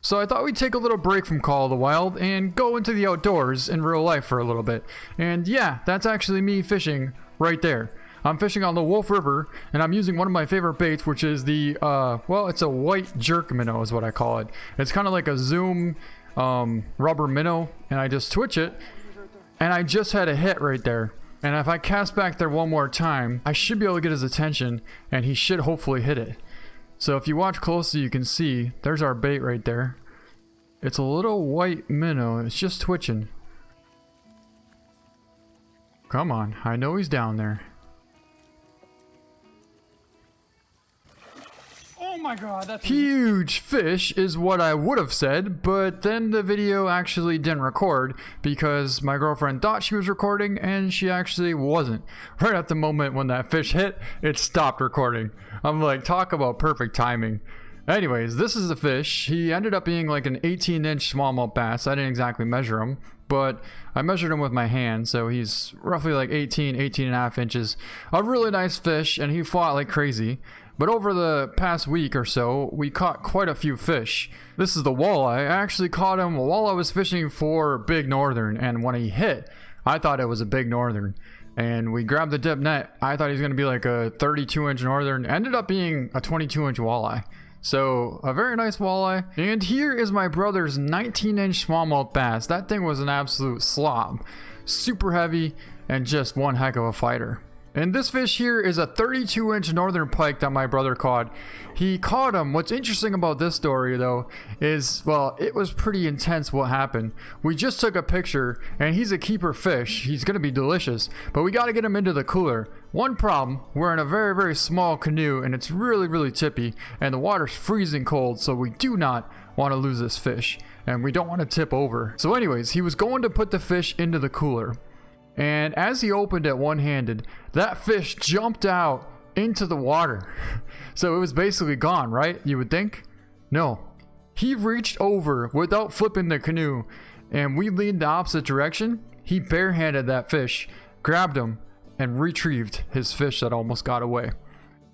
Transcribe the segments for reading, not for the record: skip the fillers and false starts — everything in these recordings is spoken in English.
So I thought we'd take a little break from Call of the Wild and go into the outdoors in real life for a little bit. And yeah, that's actually me fishing right there. I'm fishing on the Wolf River, and I'm using one of my favorite baits, which is the, well, it's a white jerk minnow is what I call it. It's kind of like a zoom rubber minnow, and I just twitch it, and I just had a hit right there. And if I cast back there one more time, I should be able to get his attention, and he should hopefully hit it. So if you watch closely, you can see, there's our bait right there. It's a little white minnow, and it's just twitching. Come on, I know he's down there. Oh my god, that's huge fish is what I would have said, but then the video actually didn't record because my girlfriend thought she was recording and she actually wasn't. Right at the moment when that fish hit, it stopped recording. I'm like, talk about perfect timing. Anyways, this is the fish. He ended up being like an 18-inch smallmouth bass. I didn't exactly measure him, but I measured him with my hand, so he's roughly like 18 and a half inches. A really nice fish, and he fought like crazy. But over the past week or so, we caught quite a few fish. This is the walleye. I actually caught him while I was fishing for Big Northern, and when he hit, I thought it was a Big Northern. And we grabbed the dip net. I thought he was going to be like a 32-inch Northern. Ended up being a 22-inch walleye. So, a very nice walleye. And here is my brother's 19-inch smallmouth bass. That thing was an absolute slob. Super heavy and just one heck of a fighter. And this fish here is a 32-inch northern pike that my brother caught. He caught him. What's interesting about this story, though, is, well, it was pretty intense what happened. We just took a picture, and he's a keeper fish. He's going to be delicious, but we got to get him into the cooler. One problem, we're in a very, very small canoe, and it's really, really tippy, and the water's freezing cold, so we do not want to lose this fish, and we don't want to tip over. So anyways, he was going to put the fish into the cooler. And as he opened it one-handed, that fish jumped out into the water. So it was basically gone, right? You would think? No. He reached over without flipping the canoe, and we leaned the opposite direction. He barehanded that fish, grabbed him, and retrieved his fish that almost got away.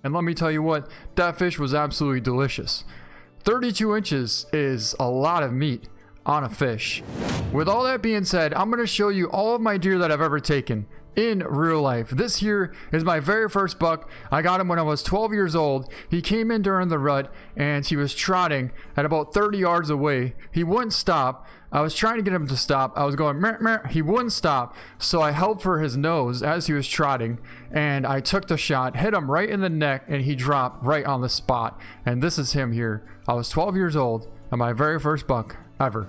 And let me tell you what, that fish was absolutely delicious. 32 inches is a lot of meat on a fish. With all that being said, I'm going to show you all of my deer that I've ever taken in real life. This here is my very first buck. I got him when I was 12 years old. He came in during the rut and he was trotting at about 30 yards away. He wouldn't stop. I was trying to get him to stop. I was going meh, meh. He wouldn't stop, so I held for his nose as he was trotting, and I took the shot, hit him right in the neck, and he dropped right on the spot. And this is him here. I was 12 years old and my very first buck ever.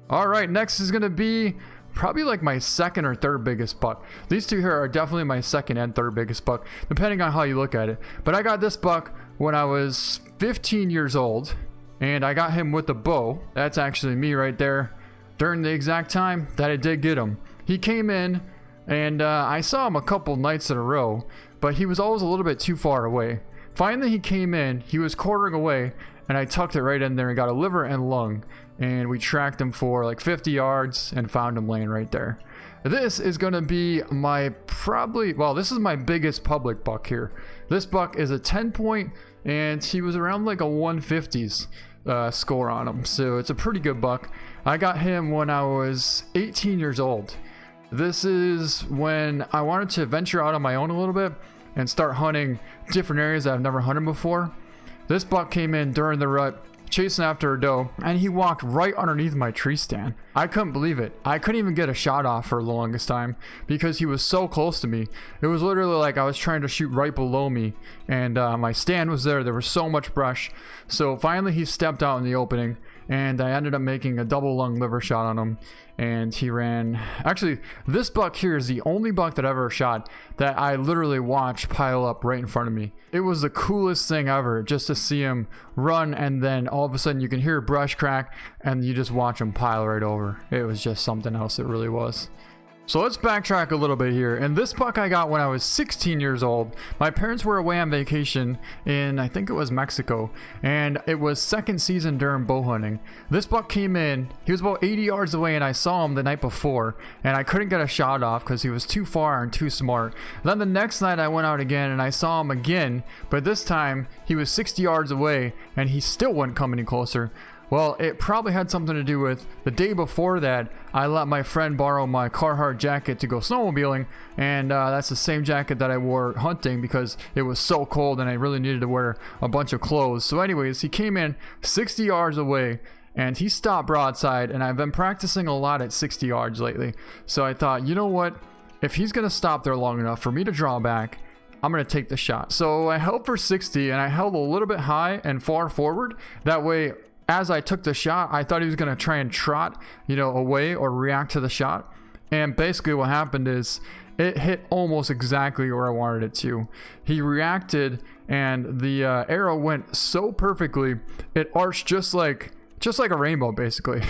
Alright, next is going to be probably like my second or third biggest buck. These two here are definitely my second and third biggest buck, depending on how you look at it. But I got this buck when I was 15 years old, and I got him with a bow. That's actually me right there during the exact time that I did get him. He came in, and I saw him a couple nights in a row, but he was always a little bit too far away. Finally, he came in, he was quartering away, and I tucked it right in there and got a liver and lung. And we tracked him for like 50 yards and found him laying right there. This is going to be my this is my biggest public buck here. This buck is a 10 point, and he was around like a 150s score on him. So it's a pretty good buck. I got him when I was 18 years old. This is when I wanted to venture out on my own a little bit and start hunting different areas that I've never hunted before. This buck came in during the rut, chasing after a doe, and he walked right underneath my tree stand. I couldn't believe it. I couldn't even get a shot off for the longest time because he was so close to me. It was literally like I was trying to shoot right below me, and my stand was there. There was so much brush. So finally he stepped out in the opening, and I ended up making a double lung liver shot on him, and he ran. Actually, this buck here is the only buck that I ever shot that I literally watched pile up right in front of me. It was the coolest thing ever just to see him run, and then all of a sudden you can hear a brush crack and you just watch him pile right over. It was just something else. It really was. So let's backtrack a little bit here. And this buck I got when I was 16 years old. My parents were away on vacation in, I think it was Mexico, and it was second season during bow hunting. This buck came in, he was about 80 yards away, and I saw him the night before, and I couldn't get a shot off because he was too far and too smart. Then the next night I went out again and I saw him again, but this time he was 60 yards away and he still wouldn't come any closer. Well, it probably had something to do with the day before that, I let my friend borrow my Carhartt jacket to go snowmobiling, and that's the same jacket that I wore hunting because it was so cold and I really needed to wear a bunch of clothes. So anyways, he came in 60 yards away and he stopped broadside, and I've been practicing a lot at 60 yards lately. So I thought, you know what? If he's going to stop there long enough for me to draw back, I'm going to take the shot. So I held for 60 and I held a little bit high and far forward. That way, as I took the shot, I thought he was going to try and trot, away or react to the shot. And basically what happened is it hit almost exactly where I wanted it to. He reacted and the arrow went so perfectly, it arched just like a rainbow basically.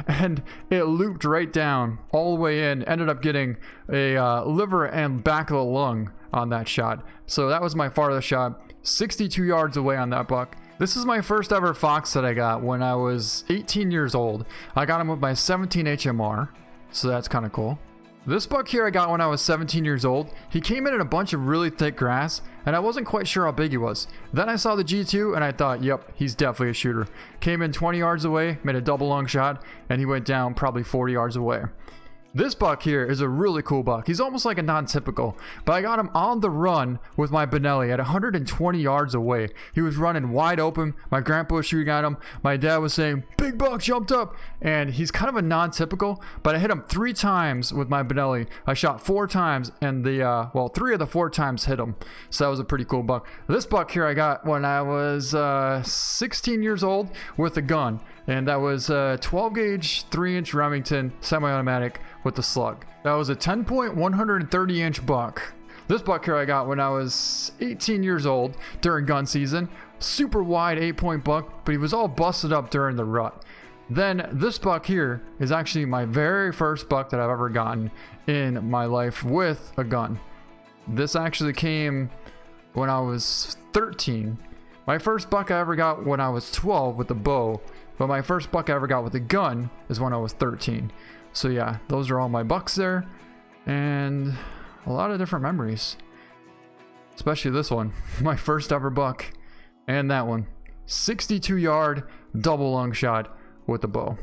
And it looped right down all the way in, ended up getting a liver and back of the lung on that shot. So that was my farthest shot, 62 yards away on that buck. This is my first ever fox that I got when I was 18 years old. I got him with my 17 HMR, so that's kind of cool. This buck here I got when I was 17 years old. He came in a bunch of really thick grass, and I wasn't quite sure how big he was. Then I saw the G2 and I thought, yep, he's definitely a shooter. Came in 20 yards away, made a double lung shot, and he went down probably 40 yards away. This buck here is a really cool buck. He's almost like a non-typical, but I got him on the run with my Benelli at 120 yards away. He was running wide open. My grandpa was shooting at him. My dad was saying, big buck jumped up. And he's kind of a non-typical, but I hit him 3 times with my Benelli. I shot 4 times and 3 of the 4 times hit him. So that was a pretty cool buck. This buck here I got when I was 16 years old with a gun. And that was a 12 gauge 3-inch Remington semi-automatic with the slug. That was a 10.130 inch buck. This buck here I got when I was 18 years old during gun season. Super wide 8-point buck, but he was all busted up during the rut. Then this buck here is actually my very first buck that I've ever gotten in my life with a gun. This actually came when I was 13. My first buck I ever got when I was 12 with a bow. But my first buck I ever got with a gun is when I was 13. So yeah, those are all my bucks there. And a lot of different memories. Especially this one. My first ever buck. And that one. 62 yard double lung shot with a bow.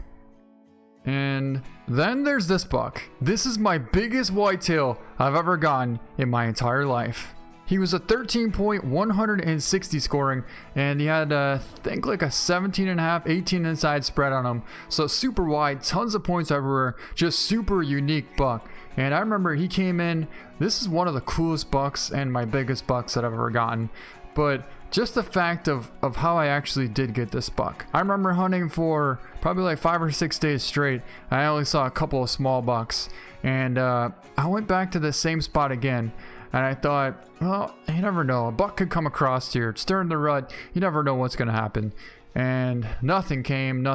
And then there's this buck. This is my biggest whitetail I've ever gotten in my entire life. He was a 13.160 scoring, and he had, I think, like a 17.5, 18 inside spread on him. So super wide, tons of points everywhere, just super unique buck. And I remember he came in, this is one of the coolest bucks and my biggest bucks that I've ever gotten. But just the fact of how I actually did get this buck. I remember hunting for probably like 5 or 6 days straight. I only saw a couple of small bucks. And I went back to the same spot again. And I thought, well, you never know. A buck could come across here. It's during the rut. You never know what's going to happen. And nothing came.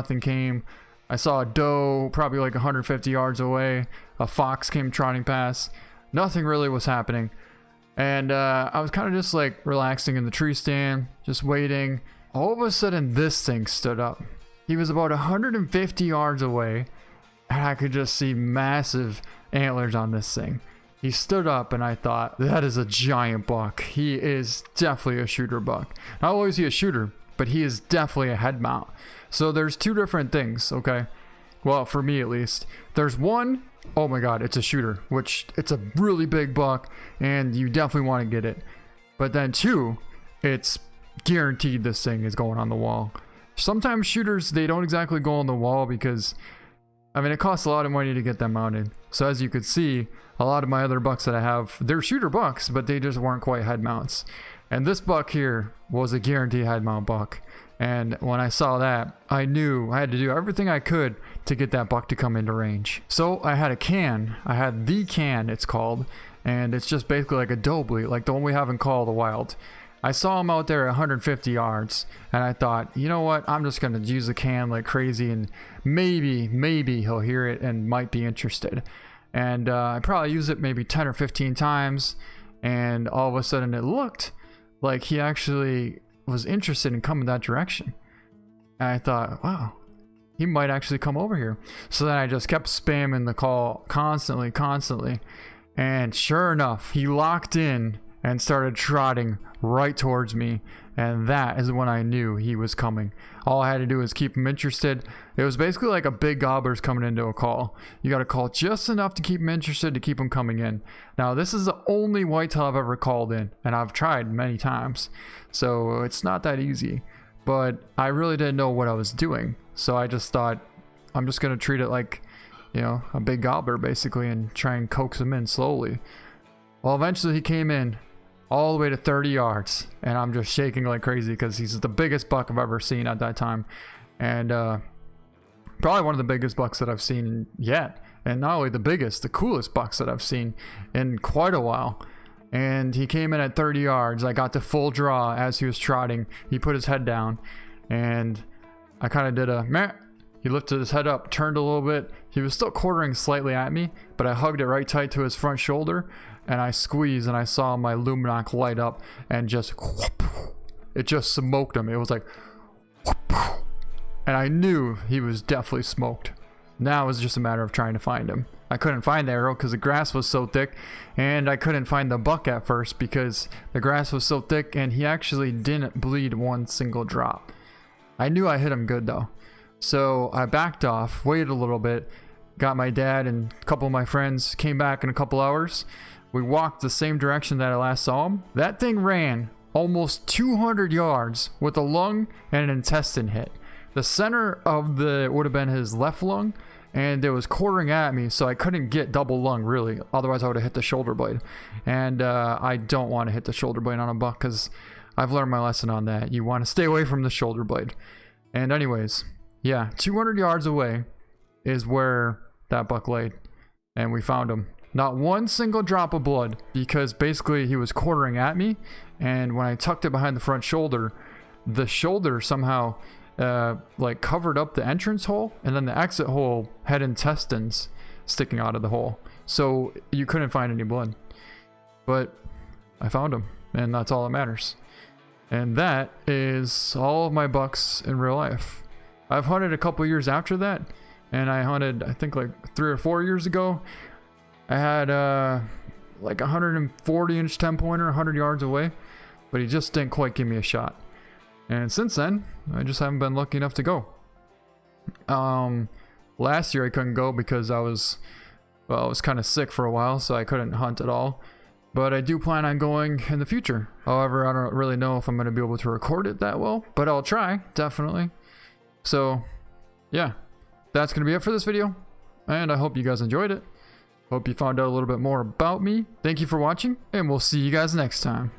I saw a doe probably like 150 yards away. A fox came trotting past. Nothing really was happening. And I was kind of just like relaxing in the tree stand, just waiting. All of a sudden, this thing stood up. He was about 150 yards away. And I could just see massive antlers on this thing. He stood up and I thought, that is a giant buck. He is definitely a shooter buck. Not only is he a shooter, but he is definitely a head mount. So there's 2 different things, okay? Well, for me at least. There's one, oh my god, it's a shooter, which it's a really big buck and you definitely want to get it. But then 2, it's guaranteed this thing is going on the wall. Sometimes shooters, they don't exactly go on the wall because, I mean, it costs a lot of money to get them mounted. So as you could see, a lot of my other bucks that I have, they're shooter bucks, but they just weren't quite head mounts. And this buck here was a guaranteed head mount buck. And when I saw that, I knew I had to do everything I could to get that buck to come into range. So I had a can. I had the can, it's called. And it's just basically like a doe bleat, like the one we have in Call of the Wild. I saw him out there at 150 yards, and I thought, you know what, I'm just going to use the can like crazy, and maybe he'll hear it and might be interested. And I probably used it maybe 10 or 15 times, and all of a sudden it looked like he actually was interested in coming that direction. And I thought, wow, he might actually come over here. So then I just kept spamming the call constantly. And sure enough, he locked in and started trotting right towards me. And that is when I knew he was coming. All I had to do was keep him interested. It was basically like a big gobbler's coming into a call. You got to call just enough to keep him interested to keep him coming in. Now, this is the only whitetail I've ever called in, and I've tried many times. So it's not that easy. But I really didn't know what I was doing. So I just thought, I'm just going to treat it like, you know, a big gobbler basically, and try and coax him in slowly. Well, eventually he came in all the way to 30 yards, and I'm just shaking like crazy because he's the biggest buck I've ever seen at that time, and probably one of the biggest bucks that I've seen yet. And not only the biggest, the coolest bucks that I've seen in quite a while. And he came in at 30 yards. I got the full draw as he was trotting. He put his head down, and I kind of did a meh. He lifted his head up, turned a little bit. He was still quartering slightly at me, but I hugged it right tight to his front shoulder, and I squeezed, and I saw my Luminoc light up, and just, it just smoked him. It was like, and I knew he was definitely smoked. Now it was just a matter of trying to find him. I couldn't find the arrow because the grass was so thick, and I couldn't find the buck at first because the grass was so thick, and he actually didn't bleed one single drop. I knew I hit him good though. So I backed off, waited a little bit, got my dad and a couple of my friends, came back in a couple hours. We walked the same direction that I last saw him. That thing ran almost 200 yards with a lung and an intestine hit. The center of the would have been his left lung, and it was quartering at me, so I couldn't get double lung really. Otherwise I would have hit the shoulder blade. And I don't want to hit the shoulder blade on a buck because I've learned my lesson on that. You want to stay away from the shoulder blade. And anyways, yeah, 200 yards away is where that buck laid, and we found him. Not one single drop of blood, because basically he was quartering at me, and when I tucked it behind the front shoulder, the shoulder somehow like covered up the entrance hole, and then the exit hole had intestines sticking out of the hole, so you couldn't find any blood. But I found him, and that's all that matters. And that is all of my bucks in real life. I've hunted a couple years after that, and I hunted, I think, like 3 or 4 years ago. I had like a 140-inch 10-pointer 100 yards away, but he just didn't quite give me a shot. And since then, I just haven't been lucky enough to go. Last year I couldn't go because I was kind of sick for a while, so I couldn't hunt at all. But I do plan on going in the future. However, I don't really know if I'm going to be able to record it that well, but I'll try, definitely. So, yeah, that's going to be it for this video, and I hope you guys enjoyed it. Hope you found out a little bit more about me. Thank you for watching, and we'll see you guys next time.